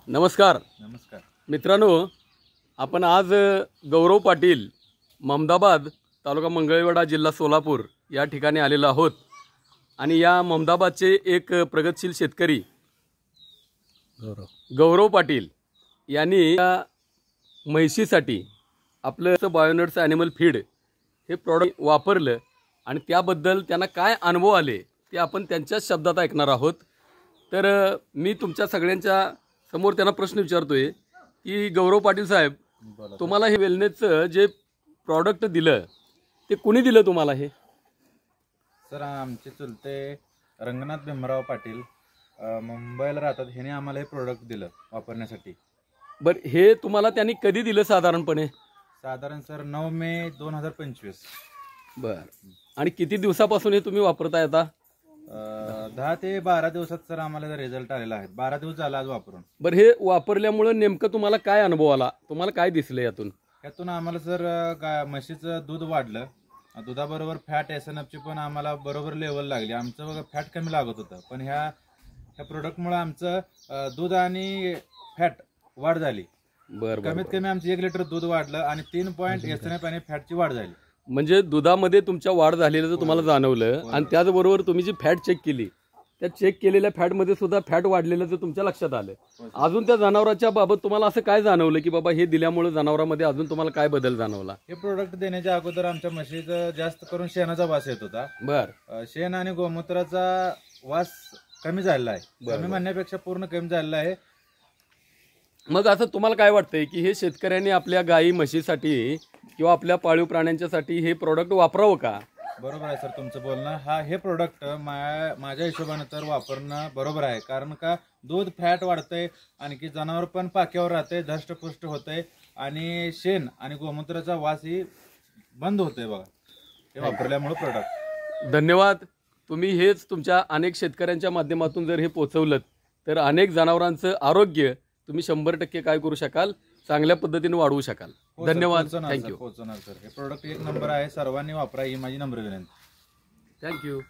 नमस्कार नमस्कार मित्रांनो, आपण आज गौरव पाटील, ममदाबाद, तालुका मंगळवेढा, जिल्हा सोलापूर या ठिकाणी आलेलो आहोत। आणि या ममदाबादचे एक प्रगतशील शेतकरी गौरव पाटील यांनी या म्हैशीसाठी आपलं बायोनट्स ॲनिमल फीड हे प्रॉडक्ट वापरलं आणि त्याबद्दल त्यांना काय अनुभव आले ते आपण त्यांच्याच शब्दात ऐकणार आहोत। तर मी तुमच्या सगळ्यांच्या समोर त्यांना प्रश्न विचारतोय की गौरव पाटील साहेब, तुम्हाला हे वेलनेसचं जे प्रॉडक्ट दिलं ते कुणी दिलं तुम्हाला? हे सर, आमचे चुलते रंगनाथ भीमराव पाटील मुंबईला राहतात, ह्याने आम्हाला हे प्रोडक्ट दिलं वापरण्यासाठी। बरं, हे तुम्हाला त्यांनी कधी दिलं साधारणपणे? साधारण सर 9 मे 2025। बरं, आणि किती दिवसापासून हे तुम्ही वापरताय आता? 10 ते 12 दिवसात सर आम्हाला रिझल्ट आलेला आहे। 12 दिवस झाला आज वापरून। बरं, हे वापरल्यामुळे नेमकं तुम्हाला काय अनुभव आला? तुम्हाला काय दिसलं यातून? यातून आम्हाला सर म्हशीचं दूध वाढलं, दुधाबरोबर फॅट एसएनएफची पण आम्हाला बरोबर लेवल लागली। आमचं बघा फॅट कमी लागत होतं, पण ह्या प्रोडक्टमुळे आमचं दूध आणि फॅट वाढ झाली। बरं, कमीत कमी आमचं 1 लिटर दूध वाढलं आणि 3 पॉइंट एसएनएफ आणि फॅटची वाढ झाली। म्हणजे दुधामध्ये तुमच्या वाढ झालेलं तुम्हाला जाणवलं, आणि त्याचबरोबर तुम्ही जी फॅट चेक केली त्या चेक केलेल्या फॅटमध्ये सुद्धा फॅट वाढलेलं तुमच्या लक्षात आलं। अजून त्या जनावरांच्या बाबत तुम्हाला असं काय जाणवलं की बाबा हे दिल्यामुळे जनावरांमध्ये अजून तुम्हाला काय बदल जाणवला? हे प्रोडक्ट देण्याच्या अगोदर आमच्या म्हशीचं जास्त करून शेणाचा वास येत होता। बर, शेण आणि गोमूत्राचा वास कमी झालेला आहे, कमी म्हणण्यापेक्षा पूर्ण कमी झालेला आहे। मग असं तुम्हाला काय वाटतंय की हे शेतकऱ्यांनी आपल्या गाई म्हशीसाठी किंवा आपल्या पाळीव प्राण्यांच्यासाठी हे प्रोडक्ट वापरावं का? बरोबर आहे सर तुमचं बोलणं। हे प्रोडक्ट माझ्या हिशोबाने तर वापरणं बरोबर आहे, कारण का दूध फॅट वाढतंय, आणखी जनावर पण पाक्यावर राहते, धष्टपुष्ट होते, आणि शेण आणि गोमूत्राचा वासही बंद होतोय बघा हे वापरल्यामुळे प्रोडक्ट। धन्यवाद। तुम्ही हेच तुमच्या अनेक शेतकऱ्यांच्या माध्यमातून जर हे पोहोचवलं तर अनेक जनावरांचं आरोग्य तुम्ही 100% काय करू शकाल, चांगल्या पद्धतीने वाढवू शकाल। धन्यवाद, थँक्यू। पोहोचवणार सर, हे प्रोडक्ट 1 नंबर आहे, सर्वांनी वापरा ही माझी नम्र विनंती। थँक्यू।